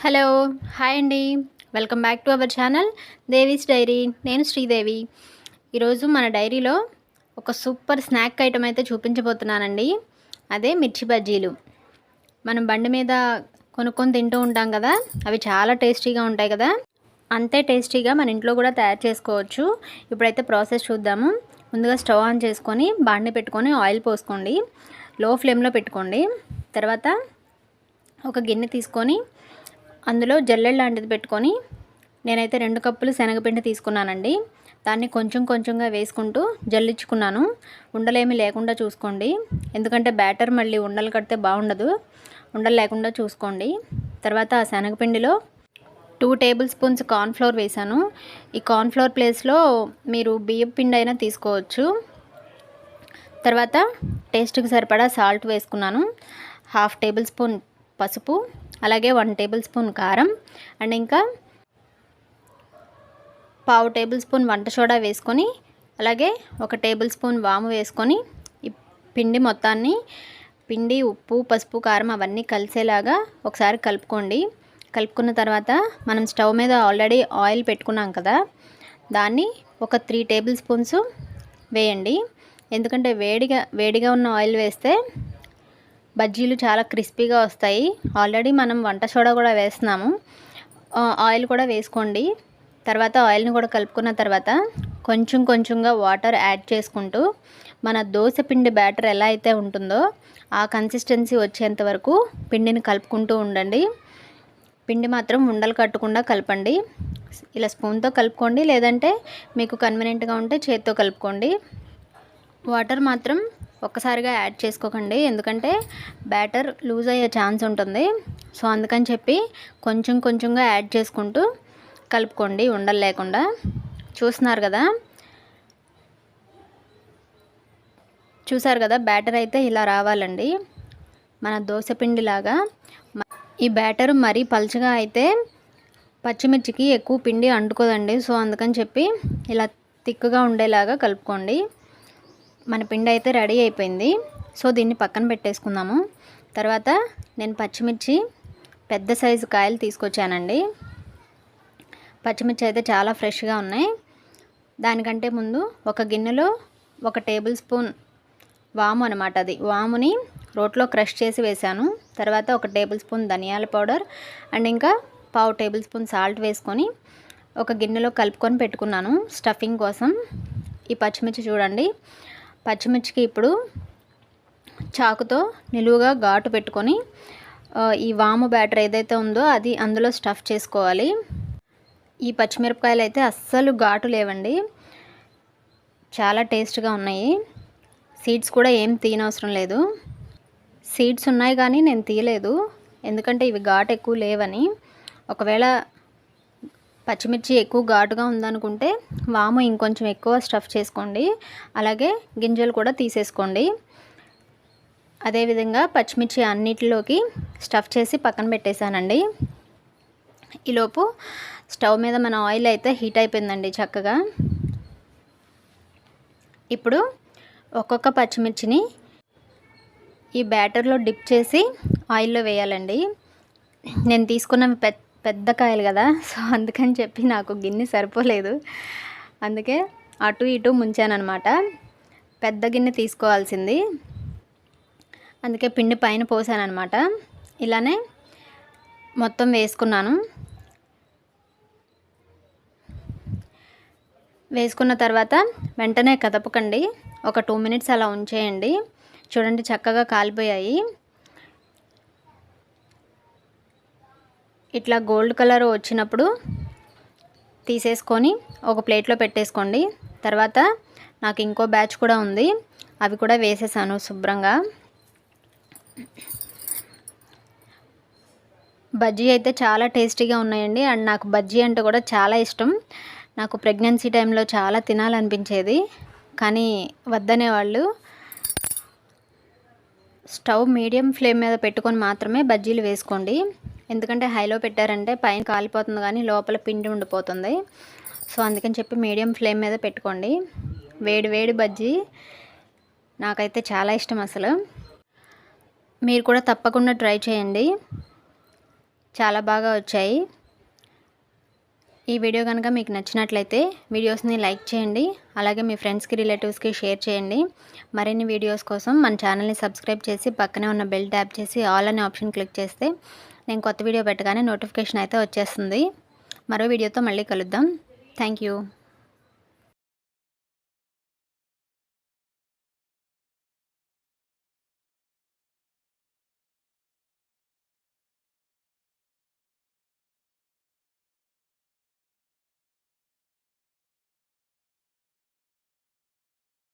Hello hi అండి. Welcome back to our channel Devi's diary. నేను శ్రీదేవి. ఈరోజు మన డైరీలో ఒక సూపర్ స్నాక్ ఐటమ్ అయితే చూపించబోతున్నానండి. అదే మిర్చి బజ్జీలు. మనం బండి మీద కొనుక్కొని తింటూ ఉంటాం కదా, అవి చాలా టేస్టీగా ఉంటాయి కదా. అంతే టేస్టీగా మన ఇంట్లో కూడా తయారు చేసుకోవచ్చు. ఇప్పుడైతే ప్రాసెస్ చూద్దాము. ముందుగా స్టవ్ ఆన్ చేసుకొని బాండి పెట్టుకొని ఆయిల్ పోసుకోండి. లో ఫ్లేమ్లో పెట్టుకోండి. తర్వాత ఒక గిన్నె తీసుకొని అందులో జల్లెడ లాంటిది పెట్టుకొని, నేనైతే 2 కప్పులు శనగపిండి తీసుకున్నానండి. దాన్ని కొంచెం కొంచెంగా వేసుకుంటూ జల్లించుకున్నాను. ఉండలేమి లేకుండా చూసుకోండి, ఎందుకంటే బ్యాటర్ మళ్ళీ ఉండలు కడితే బాగుండదు. ఉండలు లేకుండా చూసుకోండి. తర్వాత ఆ శనగపిండిలో 2 టేబుల్ స్పూన్స్ కార్న్ఫ్లోర్ వేసాను. ఈ కార్న్ఫ్లోర్ ప్లేస్లో మీరు బియ్యం పిండి అయినా తీసుకోవచ్చు. తర్వాత టేస్ట్కి సరిపడా సాల్ట్ వేసుకున్నాను. 1/2 టేబుల్ స్పూన్ పసుపు, అలాగే 1 టేబుల్ స్పూన్ కారం, అండ్ ఇంకా 1/2 టేబుల్ స్పూన్ వంట సోడా వేసుకొని, అలాగే 1 టేబుల్ స్పూన్ వాము వేసుకొని, ఈ పిండి మొత్తాన్ని, పిండి, ఉప్పు, పసుపు, కారం అవన్నీ కలిసేలాగా ఒకసారి కలుపుకోండి. కలుపుకున్న తర్వాత మనం స్టవ్ మీద ఆల్రెడీ ఆయిల్ పెట్టుకున్నాం కదా, దాన్ని ఒక 3 టేబుల్ స్పూన్స్ వేయండి. ఎందుకంటే వేడిగా ఉన్న ఆయిల్ వేస్తే బజ్జీలు చాలా క్రిస్పీగా వస్తాయి. ఆల్రెడీ మనం వంట సోడా కూడా వేస్తున్నాము. ఆయిల్ కూడా వేసుకోండి. తర్వాత ఆయిల్ని కూడా కలుపుకున్న తర్వాత కొంచెం కొంచెంగా వాటర్ యాడ్ చేసుకుంటూ మన దోశ పిండి బ్యాటర్ ఎలా అయితే ఉంటుందో ఆ కన్సిస్టెన్సీ వచ్చేంత వరకు పిండిని కలుపుకుంటూ ఉండండి. పిండి మాత్రం ఉండలు కట్టకుండా కలపండి. ఇలా స్పూన్తో కలుపుకోండి, లేదంటే మీకు కన్వీనియంట్గా ఉంటే చేత్తో కలుపుకోండి. వాటర్ మాత్రం ఒక్కసారిగా యాడ్ చేసుకోకండి, ఎందుకంటే బ్యాటర్ లూజ్ అయ్యే ఛాన్స్ ఉంటుంది. సో అందుకని చెప్పి కొంచెం కొంచెంగా యాడ్ చేసుకుంటూ కలుపుకోండి, ఉండలు లేకుండా. చూస్తున్నారు కదా, చూసారు కదా, బ్యాటర్ అయితే ఇలా రావాలండి, మన దోశ పిండిలాగా. ఈ బ్యాటర్ మరీ పలుచగా అయితే పచ్చిమిర్చికి ఎక్కువ పిండి అంటుకోదండి. సో అందుకని చెప్పి ఇలా థిక్గా ఉండేలాగా కలుపుకోండి. మన పిండి అయితే రెడీ అయిపోయింది. సో దీన్ని పక్కన పెట్టేసుకుందాము. తర్వాత నేను పచ్చిమిర్చి పెద్ద సైజు కాయలు తీసుకొచ్చానండి. పచ్చిమిర్చి అయితే చాలా ఫ్రెష్గా ఉన్నాయి. దానికంటే ముందు ఒక గిన్నెలో 1 టేబుల్ స్పూన్ వాము అనమాట, అది వాముని రోట్లో క్రష్ చేసి వేసాను. తర్వాత 1 టేబుల్ స్పూన్ ధనియాల పౌడర్, అండ్ ఇంకా 1/2 టేబుల్ స్పూన్ సాల్ట్ వేసుకొని ఒక గిన్నెలో కలుపుకొని పెట్టుకున్నాను స్టఫింగ్ కోసం. ఈ పచ్చిమిర్చి చూడండి, పచ్చిమిర్చికి ఇప్పుడు చాకుతో నిలువుగా ఘాటు పెట్టుకొని ఈ వాము బ్యాటర్ ఏదైతే ఉందో అది అందులో స్టఫ్ చేసుకోవాలి. ఈ పచ్చిమిరపకాయలు అయితే అస్సలు ఘాటు లేవండి, చాలా టేస్ట్గా ఉన్నాయి. సీడ్స్ కూడా ఏం తీయనవసరం లేదు. సీడ్స్ ఉన్నాయి కానీ నేను తీయలేదు, ఎందుకంటే ఇవి ఘాటు ఎక్కువ లేవని. ఒకవేళ పచ్చిమిర్చి ఎక్కువ ఘాటుగా ఉందనుకుంటే వాము ఇంకొంచెం ఎక్కువ స్టఫ్ చేసుకోండి, అలాగే గింజలు కూడా తీసేసుకోండి. అదేవిధంగా పచ్చిమిర్చి అన్నిటిలోకి స్టఫ్ చేసి పక్కన పెట్టేశానండి. ఈలోపు స్టవ్ మీద మన ఆయిల్ అయితే హీట్ అయిపోయిందండి చక్కగా. ఇప్పుడు ఒక్కొక్క పచ్చిమిర్చిని ఈ బ్యాటర్లో డిప్ చేసి ఆయిల్లో వేయాలండి. నేను తీసుకున్న పెద్ద కాయలు కదా, సో అందుకని చెప్పి నాకు గిన్నె సరిపోలేదు, అందుకే అటు ఇటు ముంచానమాట. పెద్ద గిన్నె తీసుకోవాల్సింది, అందుకే పిండి పైన పోసానమాట. ఇలానే మొత్తం వేసుకున్నాను. వేసుకున్న తర్వాత వెంటనే కదపకండి, ఒక 2 మినిట్స్ అలా ఉంచేయండి. చూడండి చక్కగా కాలిపోయాయి. ఇట్లా గోల్డ్ కలర్ వచ్చినప్పుడు తీసేసుకొని ఒక ప్లేట్లో పెట్టేసుకోండి. తర్వాత నాకు ఇంకో బ్యాచ్ కూడా ఉంది, అవి కూడా వేసేసాను శుభ్రంగా. బజ్జీ అయితే చాలా టేస్టీగా ఉన్నాయండి, అండ్ నాకు బజ్జీ అంటే కూడా చాలా ఇష్టం. నాకు ప్రెగ్నెన్సీ టైంలో చాలా తినాలనిపించేది, కానీ వద్దనేవాళ్ళు. స్టవ్ మీడియం ఫ్లేమ్ మీద పెట్టుకొని మాత్రమే బజ్జీలు వేసుకోండి, ఎందుకంటే హైలో పెట్టారంటే పైన కాలిపోతుంది కానీ లోపల పిండి ఉండిపోతుంది. సో అందుకని చెప్పి మీడియం ఫ్లేమ్ మీద పెట్టుకోండి. వేడి వేడి బజ్జీ నాకైతే చాలా ఇష్టం అసలు. మీరు కూడా తప్పకుండా ట్రై చేయండి, చాలా బాగా వచ్చాయి. ఈ వీడియో కనుక మీకు నచ్చినట్లయితే వీడియోస్ని లైక్ చేయండి. అలాగే మీ ఫ్రెండ్స్కి రిలేటివ్స్కి షేర్ చేయండి. మరిన్ని వీడియోస్ కోసం మన ఛానల్ని సబ్స్క్రైబ్ చేసి పక్కనే ఉన్న బెల్ ట్యాప్ చేసి ఆల్ అనే ఆప్షన్ క్లిక్ చేస్తే నేను కొత్త వీడియో పెట్టగానే నోటిఫికేషన్ అయితే వచ్చేస్తుంది. మరో వీడియోతో మళ్ళీ కలుద్దాం. Thank you.